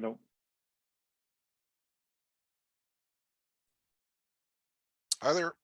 Hello. Hi there.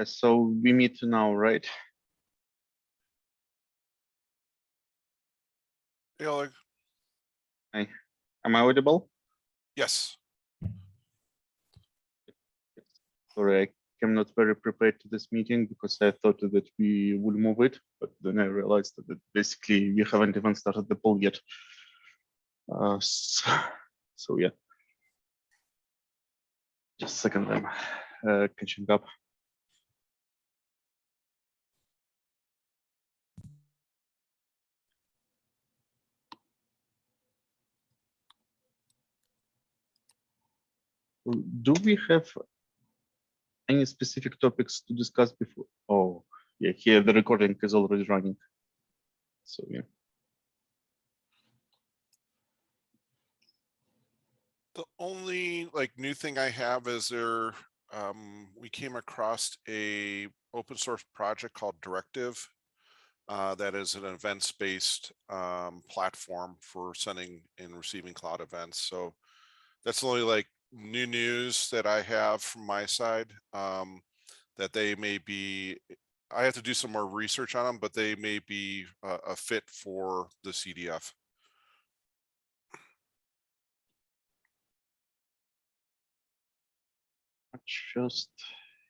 So we meet now, right? Hey, Oleg. Hi. Am I audible? Yes. Sorry, I came not very prepared to this meeting because I thought that we would move it, but then I realized that basically we haven't even started the poll yet. So yeah. Just a second, I'm catching up. Do we have any specific topics to discuss before? Oh, yeah, here the recording is already running. So yeah. The only new thing I have is we came across a open source project called Directive. That is an events-based platform for sending and receiving cloud events. So that's the only new news that I have from my side. That they may be, I have to do some more research on them, but they may be a fit for the CDF. Just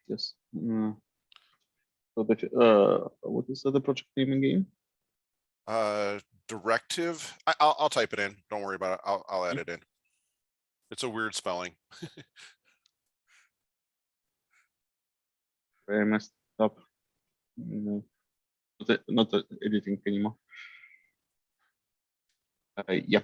yes. So what is the project name again? Directive. I'll type it in. Don't worry about it. I'll add it in. It's a weird spelling. I messed up. Not editing anymore. Yeah.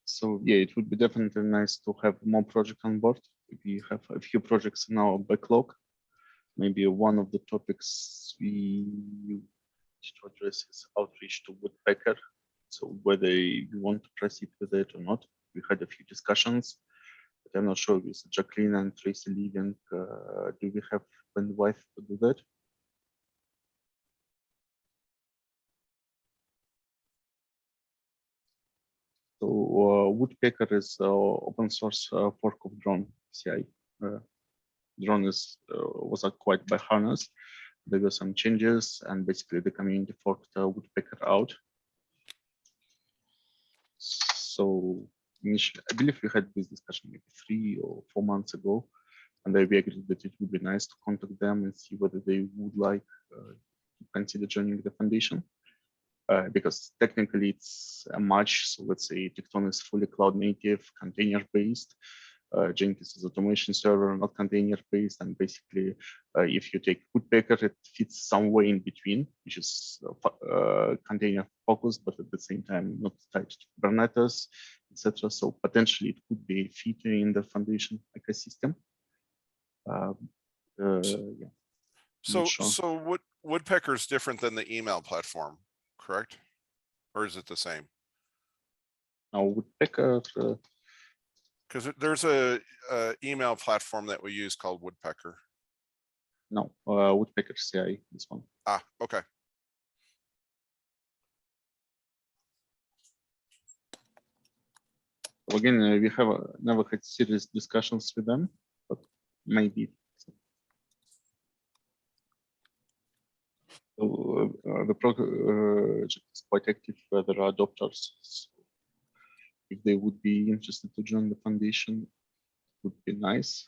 So yeah, it would be definitely nice to have more projects on board. We have a few projects in our backlog. Maybe one of the topics we need to address is outreach to woodpecker. So whether you want to proceed with it or not, we had a few discussions, but I'm not sure with Jacqueline and Tracy leaving. Do we have bandwidth to do that? So Woodpecker is open source fork of Drone CI. Drone was acquired by Harness. There were some changes, and basically the community forked Woodpecker out. So initially, I believe we had this discussion maybe 3 or 4 months ago, and we agreed that it would be nice to contact them and see whether they would like to consider joining the foundation. because technically it's a match. So let's say Tecton is fully cloud native, container based. Jenkins is automation server, not container based. And basically, if you take Woodpecker, it fits somewhere in between, which is container focused, but at the same time not tied to Kubernetes, etc. So potentially it could be a fit in the foundation ecosystem. Yeah. So, Sure. Woodpecker is different than the email platform, correct? Or is it the same? Now Woodpecker. Because there's a email platform that we use called Woodpecker. No, Woodpecker CI, this one. Ah, okay. So again, we have never had serious discussions with them, but maybe. So, the project is quite active. There are adopters. So if they would be interested to join the foundation, it would be nice.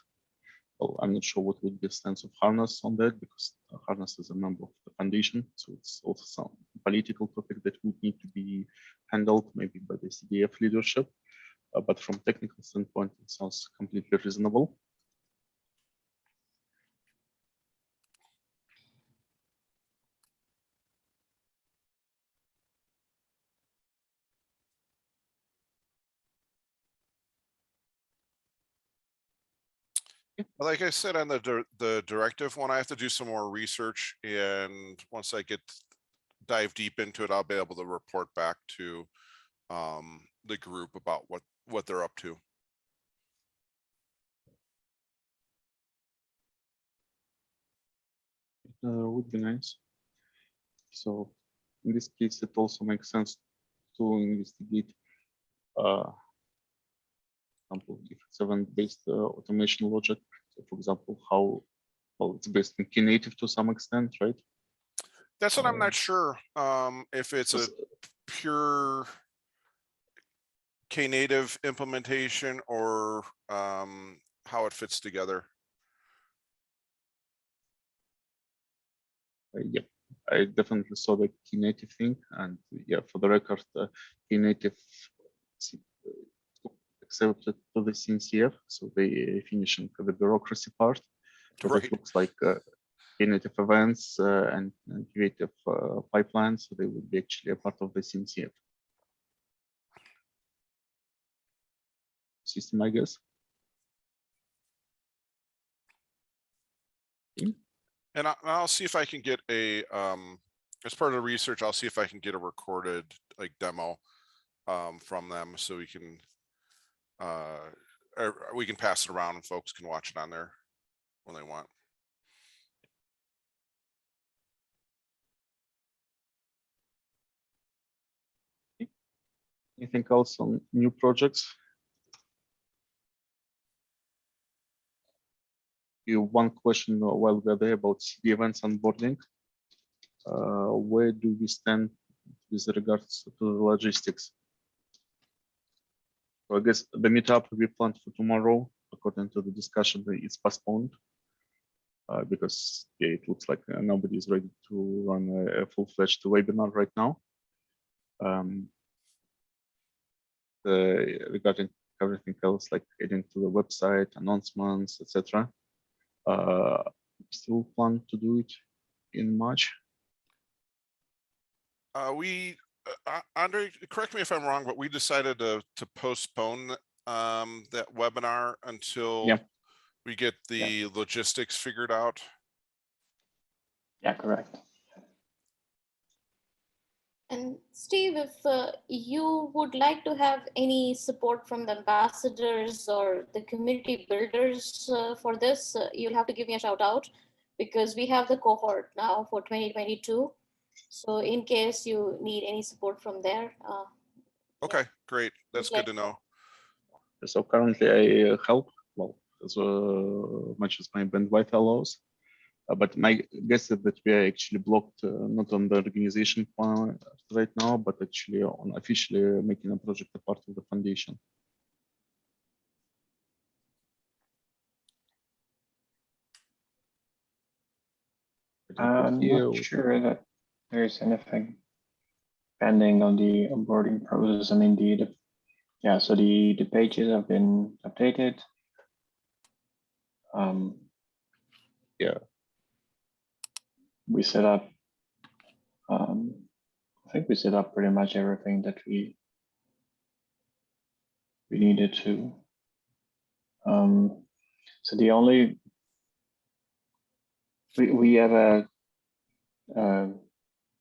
Well, I'm not sure what would be the stance of Harness on that, because Harness is a member of the foundation. So it's also some political topic that would need to be handled maybe by the CDF leadership. But from technical standpoint, it sounds completely reasonable. Like I said, on the directive one, I have to do some more research, and once I dive deep into it, I'll be able to report back to the group about what they're up to. Would be nice. So in this case, it also makes sense to investigate, for example, if it's event-based automation logic. So for example, how well it's based on Knative to some extent, right? That's what I'm not sure. If it's a pure Knative implementation or how it fits together. Yeah, I definitely saw the Knative thing, and yeah, for the record, Knative accepted to the CNCF, so they finishing the bureaucracy part. So Right. that looks like Knative events and creative pipelines, so they would be actually a part of the CNCF system, I guess. Okay. And I'll see if I can get a as part of the research, I'll see if I can get a recorded like demo from them, so we can pass it around and folks can watch it on there when they want. Anything else on new projects? One question while we're there about CD events onboarding. Where do we stand with regards to the logistics? So I guess the meetup we planned for tomorrow, according to the discussion, it's postponed because yeah, it looks like nobody is ready to run a full-fledged webinar right now. Regarding everything else, like adding to the website, announcements, etc. Still plan to do it in March. Andre, correct me if I'm wrong, but we decided to postpone that webinar until we get the logistics figured out. Yeah, correct. And Steve, if you would like to have any support from the ambassadors or the community builders for this, you'll have to give me a shout out, because we have the cohort now for 2022. So in case you need any support from there. Okay, great. That's good to know. So currently I help, well, as much as my bandwidth allows. But my guess is that we are actually blocked not on the organization part right now, but actually on officially making a project a part of the foundation. I'm not sure that there's anything. depending on the onboarding process. I mean, so the pages have been updated. Yeah. We set up, I think we set up pretty much everything that we needed to. So the only, we have a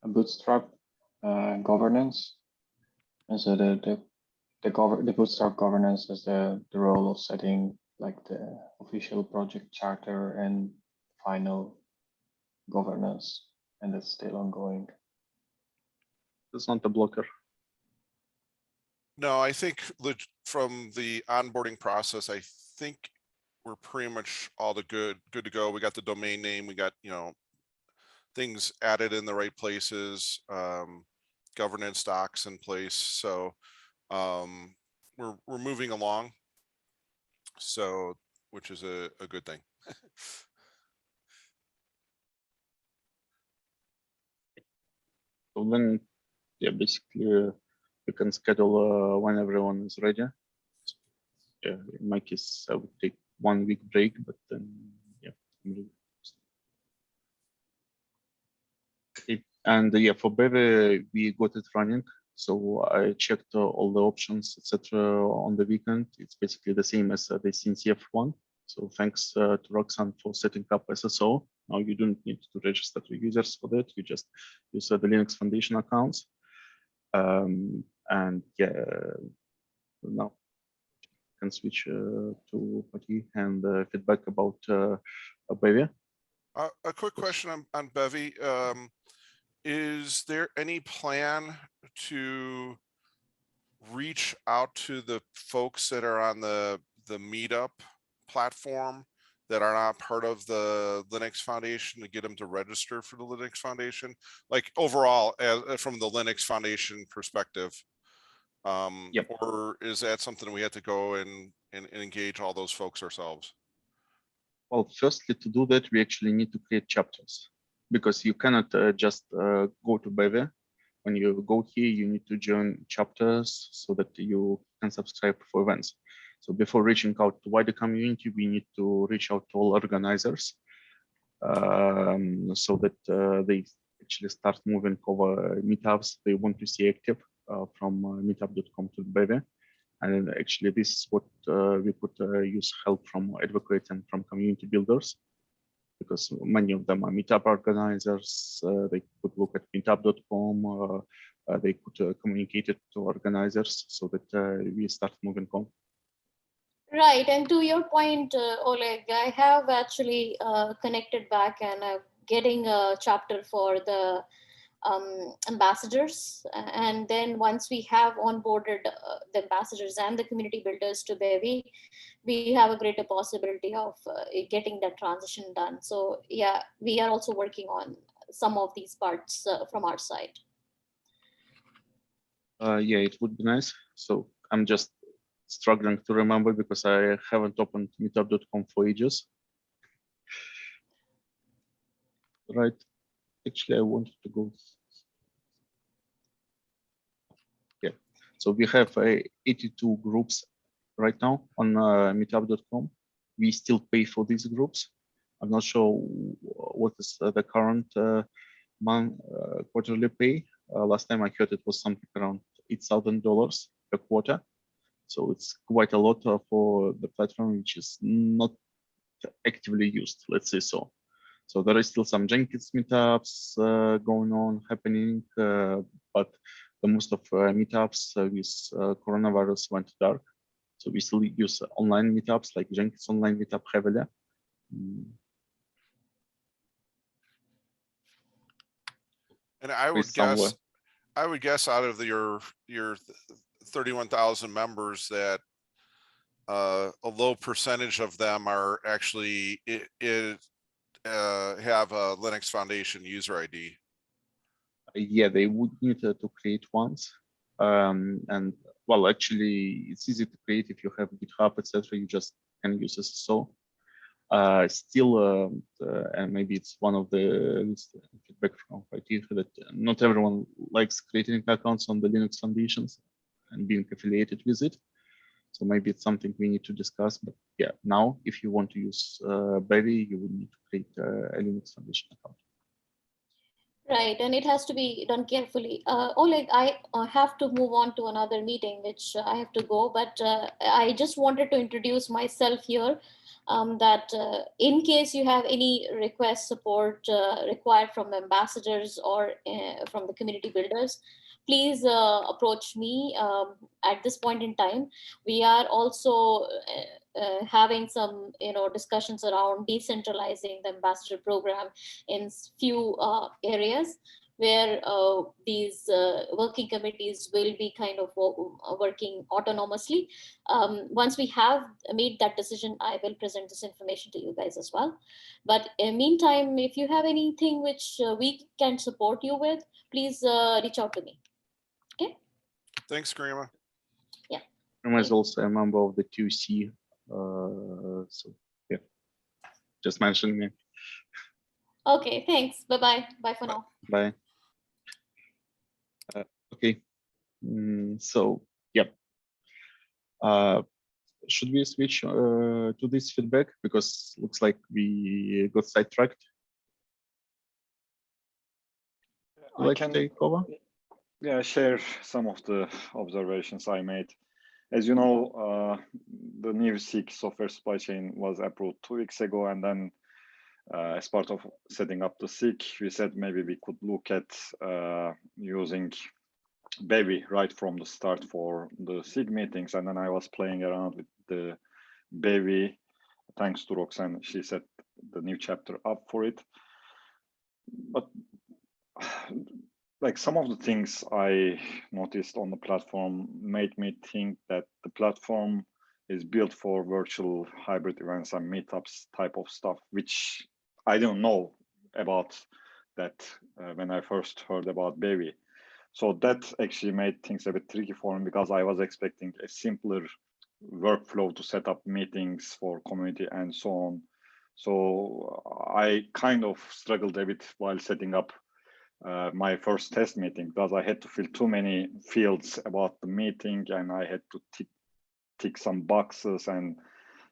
bootstrap governance. And so the bootstrap governance has the role of setting like the official project charter and final governance, and it's still ongoing. It's not a blocker. No, I think from the onboarding process, I think we're pretty much all good to go. We got the domain name, we got, things added in the right places, governance docs in place. So we're moving along. So, which is a good thing. So then, yeah, basically you can schedule when everyone is ready. Yeah, in my case, I would take 1 week break, but then yeah. Okay. And yeah, for Beve, we got it running. So I checked all the options, etc. on the weekend. It's basically the same as the CNCF one. So thanks to Roxanne for setting up SSO. Now you don't need to register the users for that. You just use the Linux Foundation accounts. And yeah, now you can switch to Pati and feedback about Beve. A quick question on Bevy. Is there any plan to reach out to the folks that are on the meetup platform that are not part of the Linux Foundation to get them to register for the Linux Foundation? Like overall, from the Linux Foundation perspective, Yep. or is that something we have to go and engage all those folks ourselves? Well, firstly, to do that, we actually need to create chapters, because you cannot just go to Beve. When you go here, you need to join chapters so that you can subscribe for events. So before reaching out to wider community, we need to reach out to all organizers so that they actually start moving over meetups they want to see active from meetup.com to Beve. And actually, this is what we could use help from advocates and from community builders, because many of them are meetup organizers. They could look at meetup.com. They could communicate it to organizers so that we start moving on. Right, and to your point, Oleg, I have actually connected back and getting a chapter for the ambassadors, and then once we have onboarded the ambassadors and the community builders to Bevy, we have a greater possibility of getting that transition done. So yeah, we are also working on some of these parts from our side. Yeah, it would be nice. So I'm just struggling to remember because I haven't opened meetup.com for ages. Right. Actually, I wanted to go. Yeah. So we have 82 groups right now on meetup.com. We still pay for these groups. I'm not sure what is the current quarterly pay. Last time I heard it was something around $8,000 per quarter. So it's quite a lot for the platform, which is not actively used, let's say so. So there is still some Jenkins meetups going on, happening, but the most of meetups with coronavirus went dark. So we still use online meetups like Jenkins online meetup heavily. And I would guess out of your 31,000 members that a low percentage of them are actually have a Linux Foundation user ID. Yeah, they would need to create ones. And well, actually, it's easy to create if you have GitHub, etc. You just can use SSO. Still, and maybe it's one of the feedback from IT that not everyone likes creating accounts on the Linux Foundations and being affiliated with it. So maybe it's something we need to discuss. But yeah, now if you want to use Bevy, you would need to create a Linux Foundation account. Right, and it has to be done carefully. Oleg, I have to move on to another meeting, which I have to go, but I just wanted to introduce myself here, that in case you have any request support required from ambassadors or from the community builders, please approach me at this point in time. We are also having some, discussions around decentralizing the ambassador program in few areas where these working committees will be kind of working autonomously. Once we have made that decision, I will present this information to you guys as well. But in the meantime, if you have anything which we can support you with, please reach out to me. Okay. Thanks, Grima. Grima is also a member of the TOC. So yeah, just mentioning it. Okay, thanks. Bye-bye. Bye for now. Bye. Okay. So yeah. Should we switch to this feedback, because looks like we got sidetracked? I can take over. Yeah, share some of the observations I made. As you know, the new SIG software supply chain was approved 2 weeks ago, and then as part of setting up the SIG, we said maybe we could look at using Bevy right from the start for the SIG meetings. And then I was playing around with the Bevy, thanks to Roxanne. She set the new chapter up for it. But like some of the things I noticed on the platform made me think that the platform is built for virtual hybrid events and meetups type of stuff, which I don't know about that when I first heard about Bevy. So that actually made things a bit tricky for me, because I was expecting a simpler workflow to set up meetings for community and so on. So I kind of struggled a bit while setting up my first test meeting, because I had to fill too many fields about the meeting, and I had to tick some boxes, and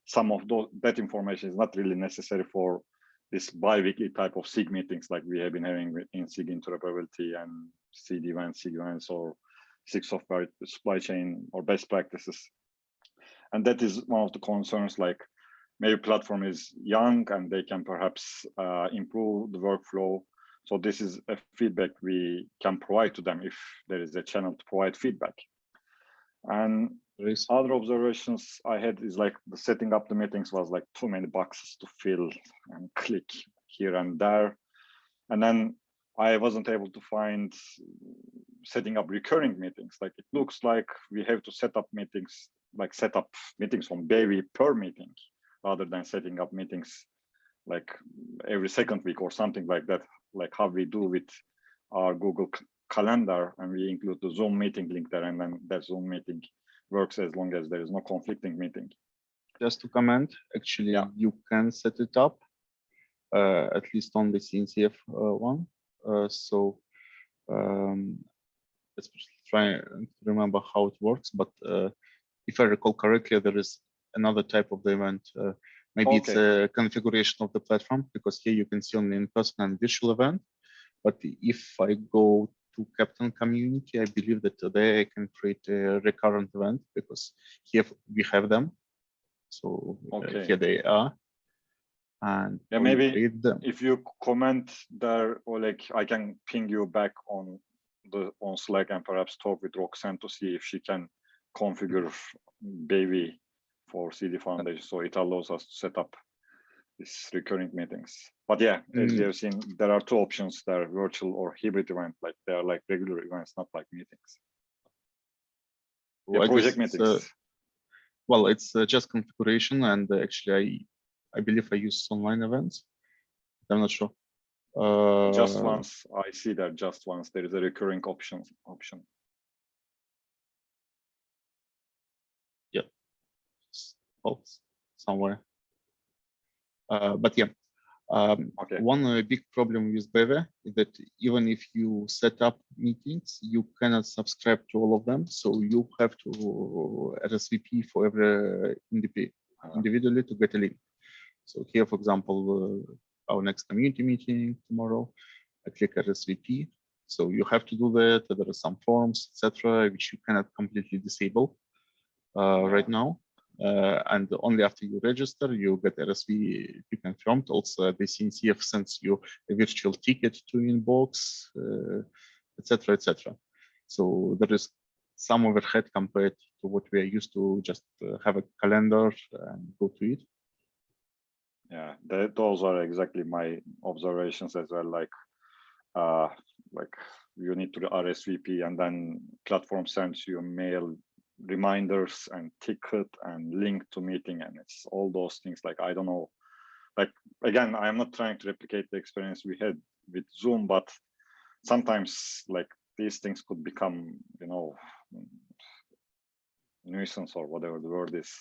some of that information is not really necessary for this bi-weekly type of SIG meetings like we have been having in SIG interoperability and CD events, SIG events, or SIG software supply chain or best practices. And that is one of the concerns, like maybe platform is young and they can perhaps improve the workflow. So this is a feedback we can provide to them if there is a channel to provide feedback. And other observations I had is like the setting up the meetings was like too many boxes to fill and click here and there. And then I wasn't able to find setting up recurring meetings. Like it looks like we have to set up meetings, like set up meetings on Bevy per meeting, rather than setting up meetings like every second week or something like that, like how we do with our Google Calendar, and we include the Zoom meeting link there, and then that Zoom meeting works as long as there is no conflicting meeting. Just to comment, actually, Yeah. you can set it up, at least on the CNCF one. So let's try and remember how it works. But if I recall correctly, there is another type of the event. Maybe it's a configuration of the platform, because here you can see only in-person and virtual event. But if I go to Captain Community, I believe that there I can create a recurrent event, because here we have them. So here they are. And yeah, maybe if you comment there, or like I can ping you back on Slack and perhaps talk with Roxanne to see if she can configure Bevy for CD Foundation, so it allows us to set up these recurring meetings. But yeah, as we have seen, there are two options there: virtual or hybrid event. Like they are like regular events, not like meetings. Well, yeah, project meetings. Well, it's just configuration, and actually, I believe I use online events. I'm not sure. Just once I see that just once there is a recurring option. Yeah. Oh, somewhere. But yeah, Okay. one big problem with Beve is that even if you set up meetings, you cannot subscribe to all of them. So you have to RSVP for every individually to get a link. So here, for example, our next community meeting tomorrow, I click RSVP. So you have to do that. There are some forms, etc., which you cannot completely disable right now. And only after you register, you get RSVP confirmed. Also, the CNCF sends you a virtual ticket to inbox, etc., etc. So there is some overhead compared to what we are used to. Just have a calendar and go to it. Yeah, those are exactly my observations as well. Like you need to RSVP, and then platform sends you mail reminders and ticket and link to meeting, and it's all those things. Like, I don't know, like, again, I'm not trying to replicate the experience we had with Zoom, but sometimes like these things could become, you know, nuisance or whatever the word is,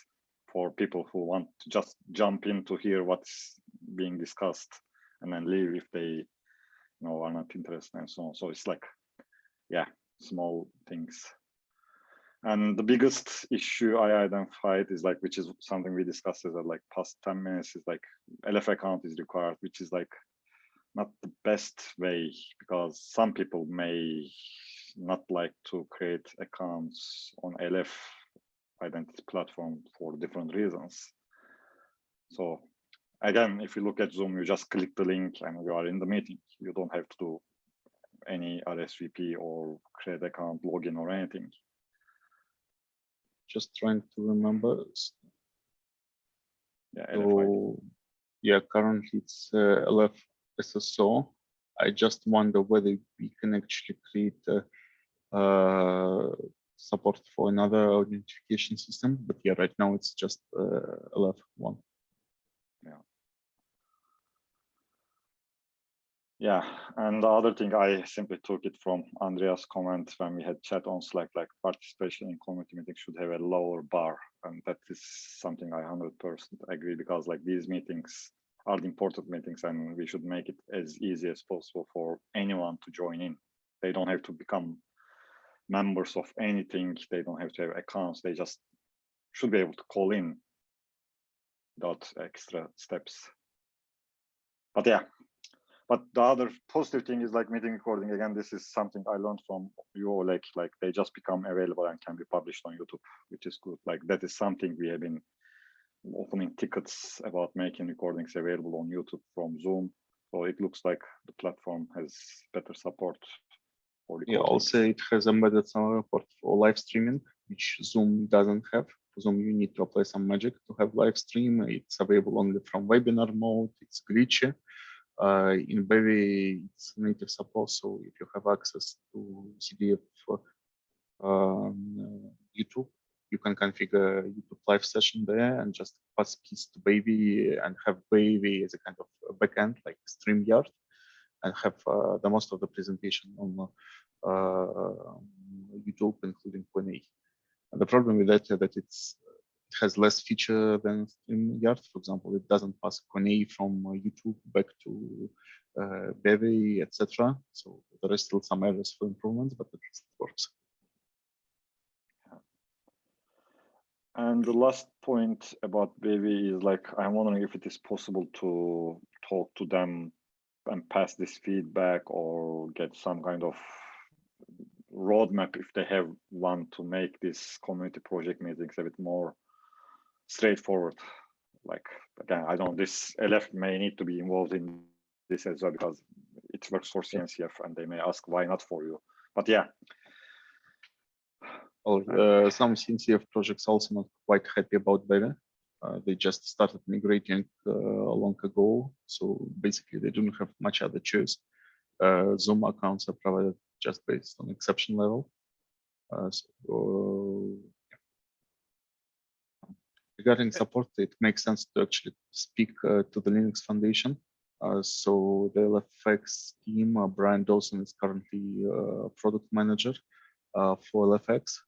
for people who want to just jump in to hear what's being discussed and then leave if they, you know, are not interested and so on. So it's like, yeah, small things. And the biggest issue I identified is like, which is something we discussed as like past 10 minutes, is like LF account is required, which is like not the best way, because some people may not like to create accounts on LF identity platform for different reasons. So again, if you look at Zoom, you just click the link and you are in the meeting. You don't have to do any RSVP or create account, login or anything. Just trying to remember. Yeah, So yeah, currently it's LF SSO. I just wonder whether we can actually create support for another identification system. But yeah, right now it's just LF1. Yeah, and the other thing, I simply took it from Andrea's comment when we had chat on Slack, like participation in community meetings should have a lower bar. And that is something I 100% agree, because like these meetings are the important meetings and we should make it as easy as possible for anyone to join in. They don't have to become members of anything. They don't have to have accounts. They just should be able to call in without extra steps. But yeah. But the other positive thing is like meeting recording. Again, this is something I learned from you, Oleg. Like they just become available and can be published on YouTube, which is good. Like that is something we have been opening tickets about, making recordings available on YouTube from Zoom. So it looks like the platform has better support for recording. Yeah, also it has embedded support for live streaming, which Zoom doesn't have. For Zoom, you need to apply some magic to have live stream. It's available only from webinar mode. It's glitchy. In Bevy, it's native support, so if you have access to CDF YouTube, you can configure YouTube live session there and just pass keys to Bevy and have Bevy as a kind of backend like StreamYard, and have the most of the presentation on YouTube, including Q&A. And the problem with that is that it has less feature than StreamYard. For example, it doesn't pass Q&A from YouTube back to Bevy, etc. So there is still some areas for improvements, but at least it works. And the last point about Bevy is like, I'm wondering if it is possible to talk to them and pass this feedback or get some kind of roadmap if they have one to make this community project meetings a bit more straightforward. Like, again, I don't, this LF may need to be involved in this as well, because it works for CNCF and they may ask why not for you. But yeah. Well, some CNCF projects also not quite happy about Bevy. They just started migrating long ago. So basically they don't have much other choice. Zoom accounts are provided just based on exception level. Regarding support, it makes sense to actually speak to the Linux Foundation. So the LFX team, Brian Dawson is currently product manager for LFX.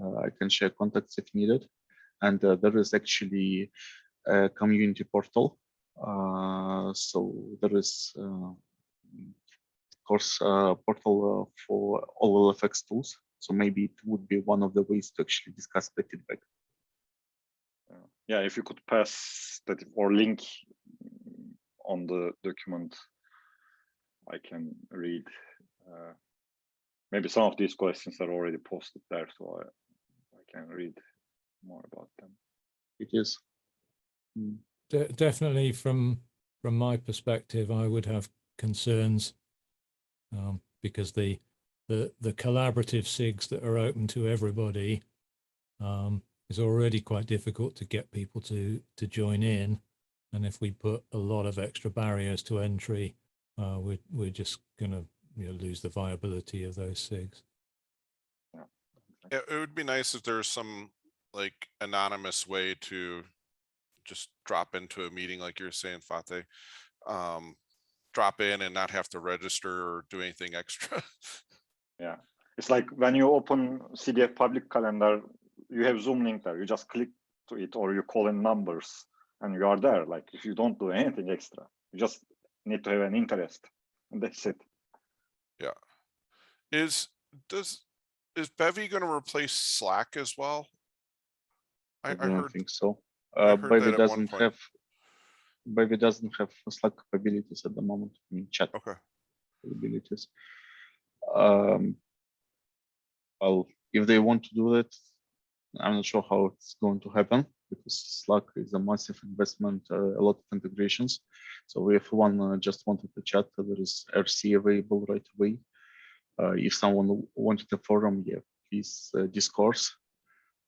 I can share contacts if needed. And there is actually a community portal So there is course portal for all LFX tools. So maybe it would be one of the ways to actually discuss the feedback. Yeah, if you could pass that or link on the document, I can read. Maybe some of these questions are already posted there, so I can read more about them. It is. Definitely from my perspective, I would have concerns because the collaborative SIGs that are open to everybody is already quite difficult to get people to join in, and if we put a lot of extra barriers to entry, we're just going to lose the viability of those SIGs. Yeah, it would be nice if there's some like anonymous way to just drop into a meeting, like you're saying, Fateh. Drop in and not have to register or do anything extra. Yeah, it's like when you open CDF public calendar, you have Zoom link there. You just click to it, or you call in numbers, and you are there. Like if you don't do anything extra, you just need to have an interest, and that's it. Yeah. Is Bevy going to replace Slack as well? I I don't heard think so. I heard Bevy that at one doesn't point. have. Bevy doesn't have Slack capabilities at the moment. I mean, chat Okay. capabilities. Well, if they want to do that, I'm not sure how it's going to happen because Slack is a massive investment, a lot of integrations. So if one just wanted to chat, there is RC available right away. If someone wanted a forum, yeah, please discourse.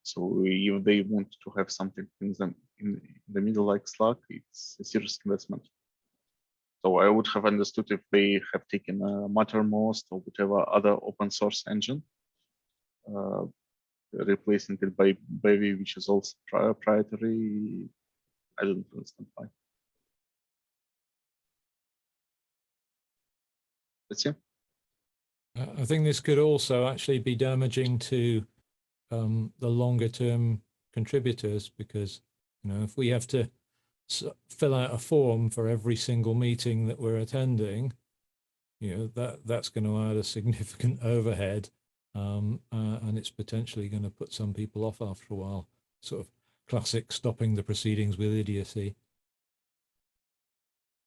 So if they want to have something in the middle like Slack, it's a serious investment. So I would have understood if they have taken Mattermost or whatever other open source engine, replacing it by Bevy, which is also proprietary. I don't understand why. That's it. I think this could also actually be damaging to the longer term contributors, because if we have to fill out a form for every single meeting that we're attending, that's going to add a significant overhead, and it's potentially going to put some people off after a while. Sort of classic stopping the proceedings with idiocy.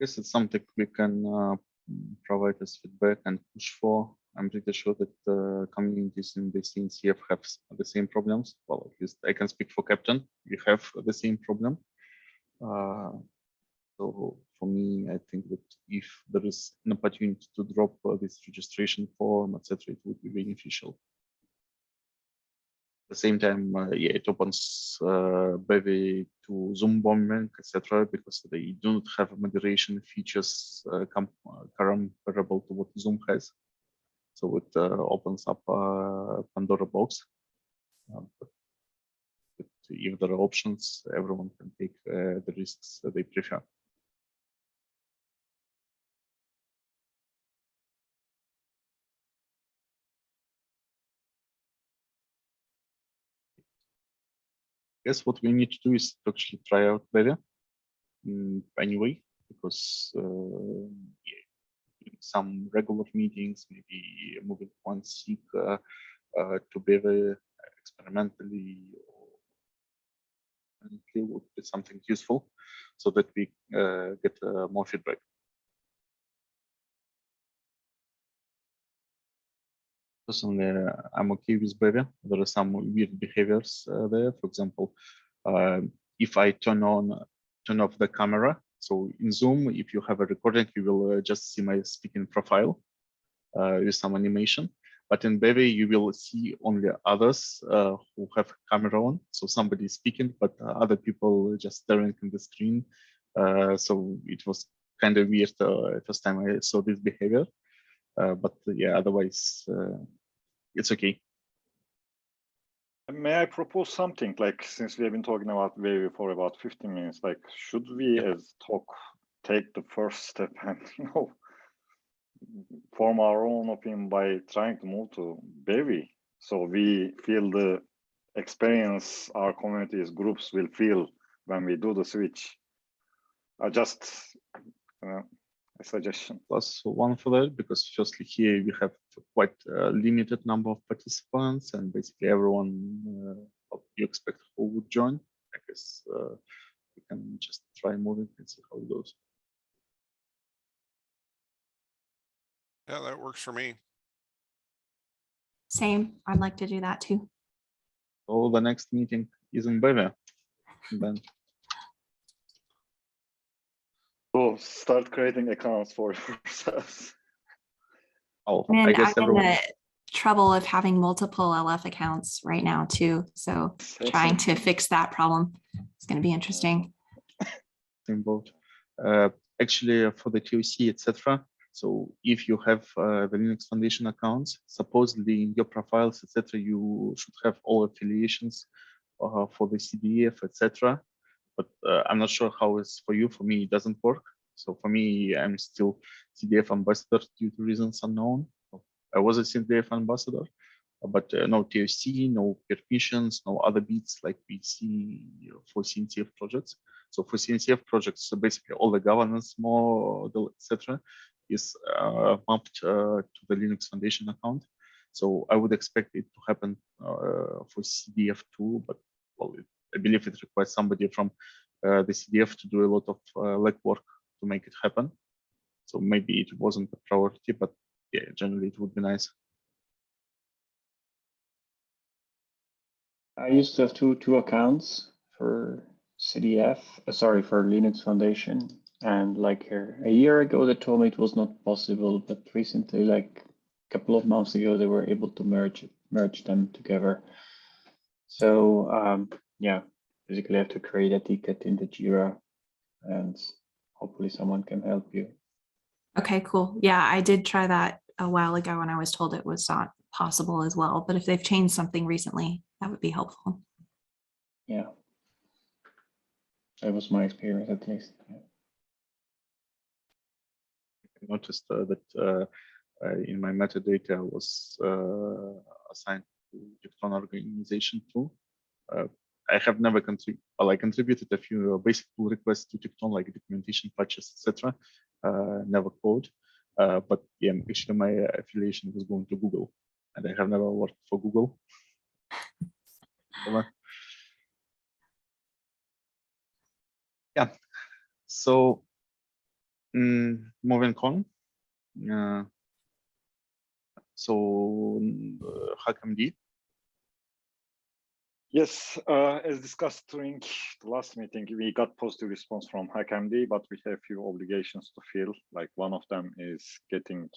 Yes, it's something we can provide as feedback and push for. I'm pretty sure that communities in the CNCF have the same problems. Well, at least I can speak for Captain. We have the same problem. So for me, I think that if there is an opportunity to drop this registration form, etc., it would be beneficial. At the same time, yeah, it opens Bevy to Zoom bombing, etc., because they do not have moderation features comparable to what Zoom has. So it opens up Pandora box. But if there are options, everyone can take the risks that they prefer. Guess what we need to do is to actually try out Bevy anyway, because some regular meetings, maybe moving one SIG to Bevy experimentally would be something useful, so that we get more feedback. Personally, I'm okay with Bevy. There are some weird behaviors there. For example, if I turn off the camera, so in Zoom, if you have a recording, you will just see my speaking profile with some animation. But in Bevy, you will see only others who have camera on. So somebody is speaking, but other people just staring in the screen. So it was kind of weird first time I saw this behavior. But yeah, otherwise, it's okay. May I propose something? Like, since we have been talking about Bevy for about 15 minutes, like, should we as TOC take the first step and form our own opinion by trying to move to Bevy, so we feel the experience our communities groups will feel when we do the switch? Just a suggestion. Plus one for that, because firstly here we have quite a limited number of participants, and basically everyone you expect who would join. I guess we can just try moving and see how it goes. Yeah, that works for me. Same. I'd like to do that too. So the next meeting is in Bavia. Then So start creating accounts for yourselves. oh, And I guess I'm in everyone. the trouble of having multiple LF accounts right now too. So trying to fix that problem. It's going to be interesting. Involved. Actually, for the TOC, etc. So if you have the Linux Foundation accounts, supposedly in your profiles, etc., you should have all affiliations for the CDF, etc. But I'm not sure how it's for you. For me, it doesn't work. So for me, I'm still CDF ambassador due to reasons unknown. I was a CDF ambassador, but no TOC, no permissions, no other bits like we see for CNCF projects. So for CNCF projects, so basically all the governance model, etc., is mapped to the Linux Foundation account. So I would expect it to happen for CDF too, but well, I believe it requires somebody from the CDF to do a lot of legwork to make it happen. So maybe it wasn't a priority, but yeah, generally it would be nice. I used to have two accounts for CDF, sorry, for Linux Foundation. And like a year ago, they told me it was not possible, but recently, like a couple of months ago, they were able to merge them together. So yeah, basically I have to create a ticket in the Jira, and hopefully someone can help you. Okay, cool. Yeah, I did try that a while ago and I was told it was not possible as well. But if they've changed something recently, that would be helpful. Yeah, that was my experience at least. Yeah. I noticed that in my metadata was assigned to Tecton organization too. I have never contributed. Well, I contributed a few basic pull requests to Tecton, like documentation patches, etc. Never code, but yeah, actually my affiliation was going to Google, and I have never worked for Google. Yeah. So moving on. So HackMD. Yes, as discussed during the last meeting, we got positive response from HackMD, but we have few obligations to fill. Like one of them is getting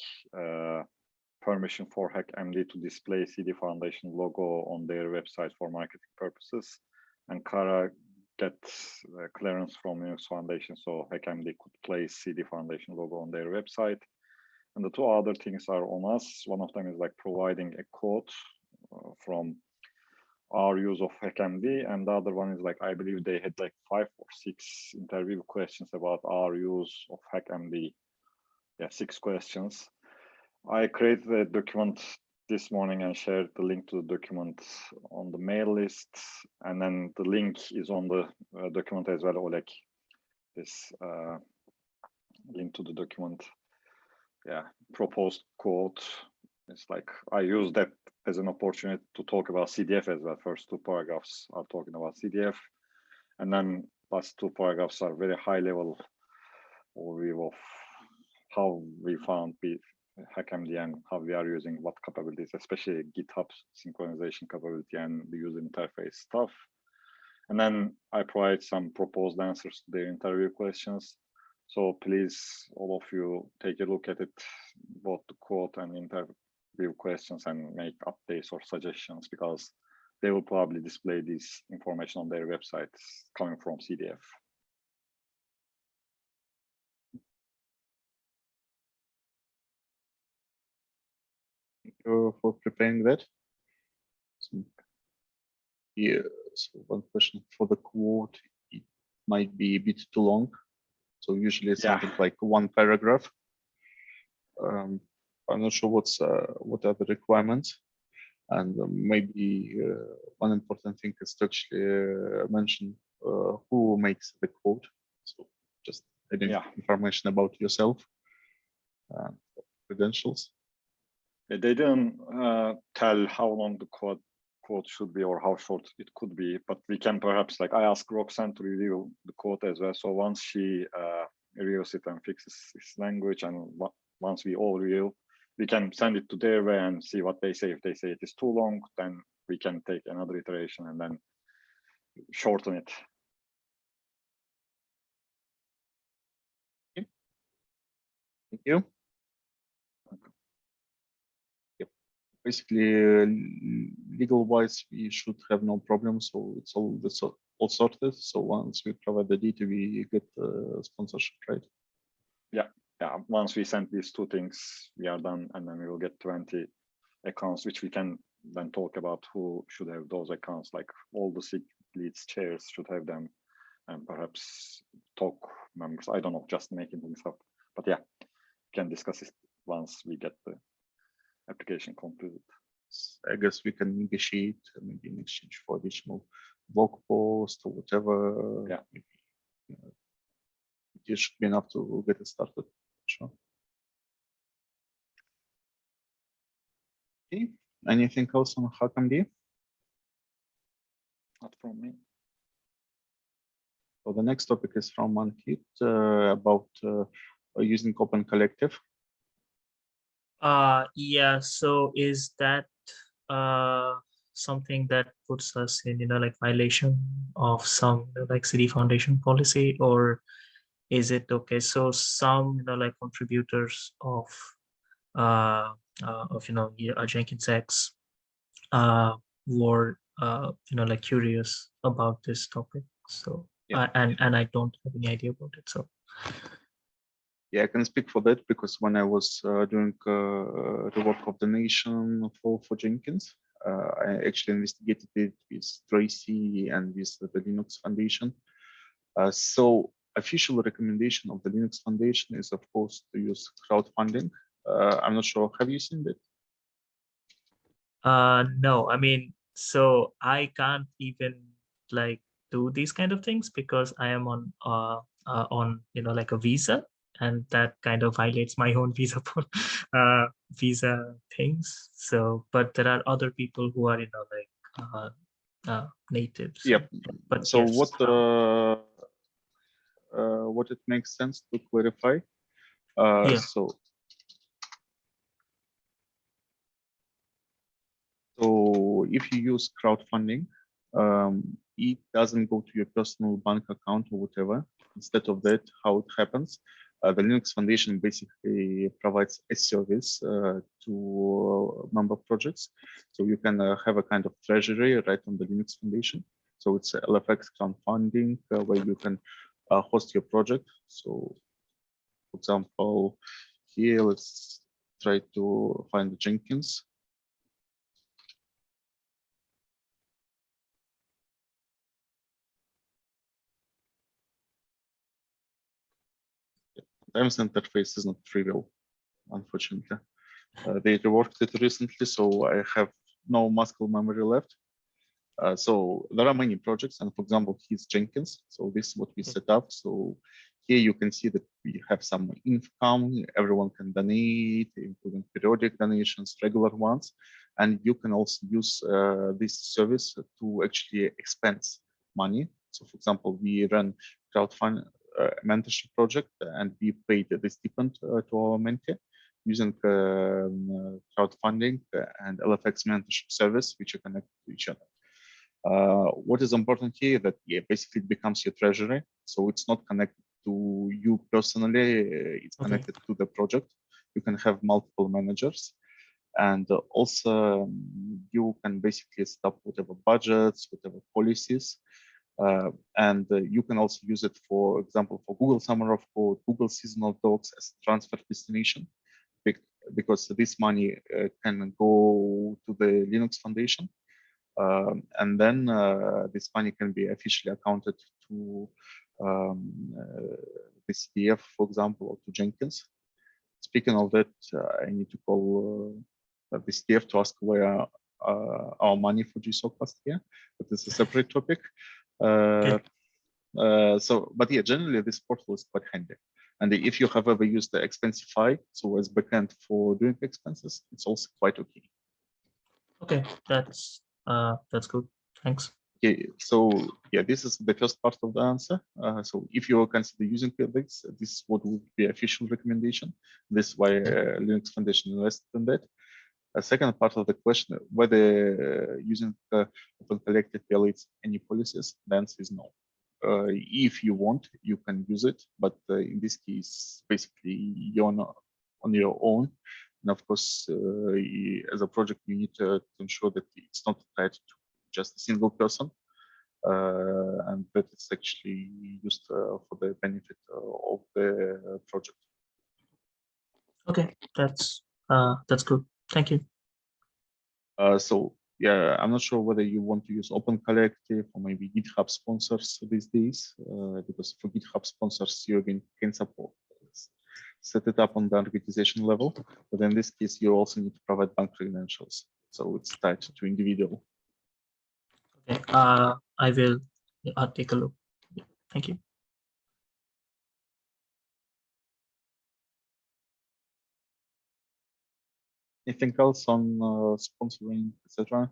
permission for HackMD to display CD Foundation logo on their website for marketing purposes. And Kara gets clearance from Linux Foundation, so HackMD could place CD Foundation logo on their website. And the two other things are on us. One of them is like providing a quote from our use of HackMD, and the other one is like, I believe they had like 5 or 6 interview questions about our use of HackMD. Yeah, 6 questions. I created a document this morning and shared the link to the document on the mail list, and then the link is on the document as well, Oleg. This link to the document. Yeah, proposed quote. It's like I use that as an opportunity to talk about CDF as well. First 2 paragraphs are talking about CDF, and then last 2 paragraphs are very high level overview of how we found HackMD and how we are using what capabilities, especially GitHub synchronization capability and the user interface stuff. And then I provide some proposed answers to their interview questions. So please, all of you, take a look at it, both the quote and interview questions, and make updates or suggestions, because they will probably display this information on their websites coming from CDF. Thank you for preparing that. So, yeah, so one question for the quote, it might be a bit too long. So usually it's something like 1 paragraph. I'm not sure what are the requirements, and maybe one important thing is to actually mention who makes the quote. So just any Yeah. information about yourself, credentials. They didn't tell how long the code should be or how short it could be, but we can perhaps, like, I asked Roxanne to review the code as well. So once she reviews it and fixes this language, and once we all review, we can send it to their way and see what they say. If they say it is too long, then we can take another iteration and then shorten it. Thank you. Yep. Basically, legal wise, we should have no problem. So it's all sorted. So once we provide the data, we get sponsorship, right? Yeah. Once we send these two things, we are done, and then we will get 20 accounts, which we can then talk about who should have those accounts. Like all the SIG leads chairs should have them, and perhaps TOC members. I don't know, just making things up. But yeah, we can discuss it once we get the application completed. I guess we can negotiate maybe in exchange for additional blog post or whatever. Yeah. It should be enough to get it started. Sure. Okay. Anything else on HackMD? Not from me. So the next topic is from Ankit about using Open Collective. Yeah, so is that something that puts us in, like violation of some like City Foundation policy, or is it okay? So some, like contributors of Jenkins X were like curious about this topic. So Yeah. and I don't have any idea about it. So Yeah, I can speak for that because when I was doing the work of the nation for Jenkins, I actually investigated it with Tracy and with the Linux Foundation. So official recommendation of the Linux Foundation is, of course, to use crowdfunding. I'm not sure. Have you seen that? no, I mean, so I can't even like do these kind of things because I am on like a visa, and that kind of violates my own visa visa things. So, but there are other people who are like natives. Yep. But So yes. what it makes sense to clarify. Yeah. So if you use crowdfunding, it doesn't go to your personal bank account or whatever. Instead of that, how it happens, the Linux Foundation basically provides a service to member projects. So you can have a kind of treasury right on the Linux Foundation. So it's LFX crowdfunding where you can host your project. So, for example, here let's try to find Jenkins. Times interface is not trivial, unfortunately. They reworked it recently, so I have no muscle memory left. So there are many projects, and for example, here's Jenkins. So this is what we set up. So here you can see that we have some income. Everyone can donate, including periodic donations, regular ones, and you can also use this service to actually expense money. So, for example, we run crowdfund mentorship project, and we paid the stipend to our mentee using crowdfunding and LFX mentorship service, which are connected to each other. What is important here that basically it becomes your treasury, so it's not connected to you personally. It's connected to the project. You can have multiple managers, and also you can basically stop whatever budgets, whatever policies. And you can also use it, for example, for Google Summer of Code, Google Seasonal Docs as transfer destination, because this money can go to the Linux Foundation, and then this money can be officially accounted to the CDF, for example, or to Jenkins. Speaking of that, I need to call the CDF to ask where our money for GSOC last year, but it's a separate topic. Okay. But yeah, generally this portal is quite handy. And if you have ever used the Expensify, so as backend for doing expenses, it's also quite okay. Okay, that's good. Thanks. Okay, so yeah, this is the first part of the answer. So if you consider using this, this is what would be official recommendation. This is why Linux Foundation invested in that. A second part of the question, whether using Open Collective violates any policies, the answer is no. If you want, you can use it, but in this case, basically you're on your own. And of course, as a project, you need to ensure that it's not tied to just a single person, and that it's actually used for the benefit of the project. Okay, that's good. Thank you. So yeah, I'm not sure whether you want to use Open Collective or maybe GitHub sponsors these days, because for GitHub sponsors, you again can support set it up on the organization level, but in this case, you also need to provide bank credentials. So it's tied to individual. Okay, I will take a look. Thank you. Anything else on sponsoring, etc.?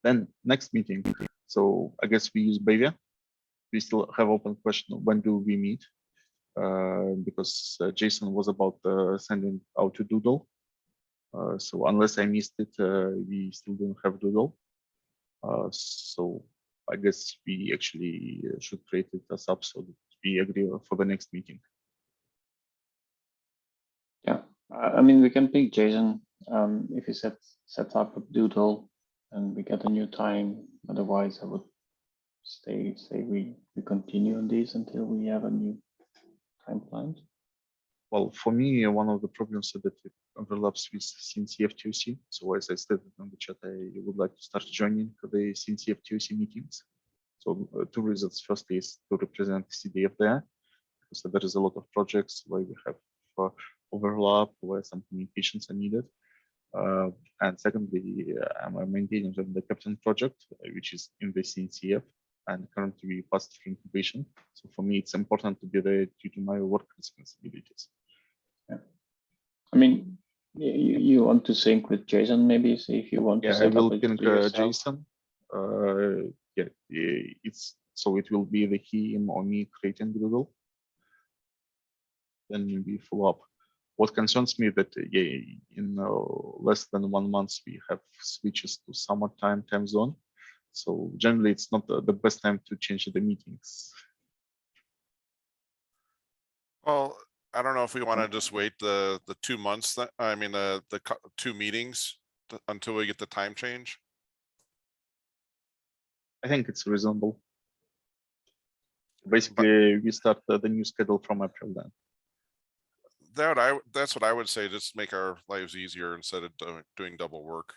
Then next meeting. So I guess we use Bavia. We still have open question, when do we meet? Because Jason was about sending out to Doodle. So unless I missed it, we still don't have Doodle. So I guess we actually should create it as up so that we agree for the next meeting. Yeah, I mean, we can pick Jason if he sets up a Doodle and we get a new time. Otherwise, I would say we continue on this until we have a new time planned. Well, for me, one of the problems is that it overlaps with CDF TOC. So as I stated in the chat, I would like to start joining the CDF TOC meetings. So two reasons. First is to represent CDF there, because there is a lot of projects where we have overlap, where some communications are needed. And secondly, I'm maintaining the Captain project, which is in the CNCF, and currently we passed through incubation. So for me, it's important to be there due to my work responsibilities. Yeah. I mean, you want to sync with Jason, maybe, see if you want to set I will up ping yourself. Jason. Yeah, it's so it will be the him or me creating Doodle. Then we follow up. What concerns me that in less than 1 month we have switches to summertime time zone. So generally, it's not the best time to change the meetings. Well, I don't know if we want to just wait the 2 months. I mean, the 2 meetings until we get the time change. I think it's reasonable. Basically, we start the new schedule from April then. That's what I would say. Just make our lives easier instead of doing double work.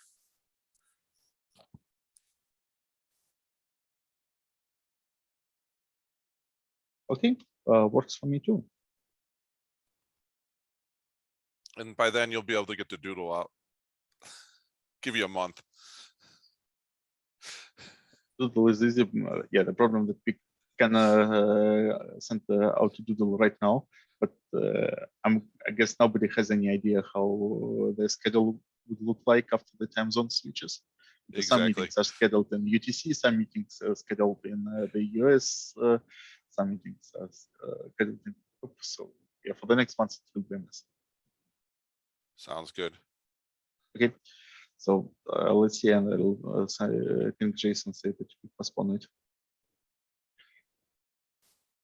Okay, works for me too. And by then you'll be able to get the Doodle out. Give you a month. Doodle is easy. Yeah, the problem that we can send out to Doodle right now, but I guess nobody has any idea how the schedule would look like after the time zone switches. Because some Exactly. meetings are scheduled in UTC, some meetings are scheduled in the US, some meetings are scheduled in Europe. So yeah, for the next month, it will be a mess. Sounds good. Okay, so let's see, and I'll I think Jason said that we postpone it.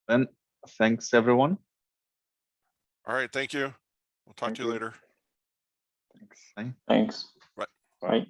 Then thanks everyone. All right. Thank you. We'll talk Thank to you you. later. Thanks. Bye. Thanks. Right. Bye.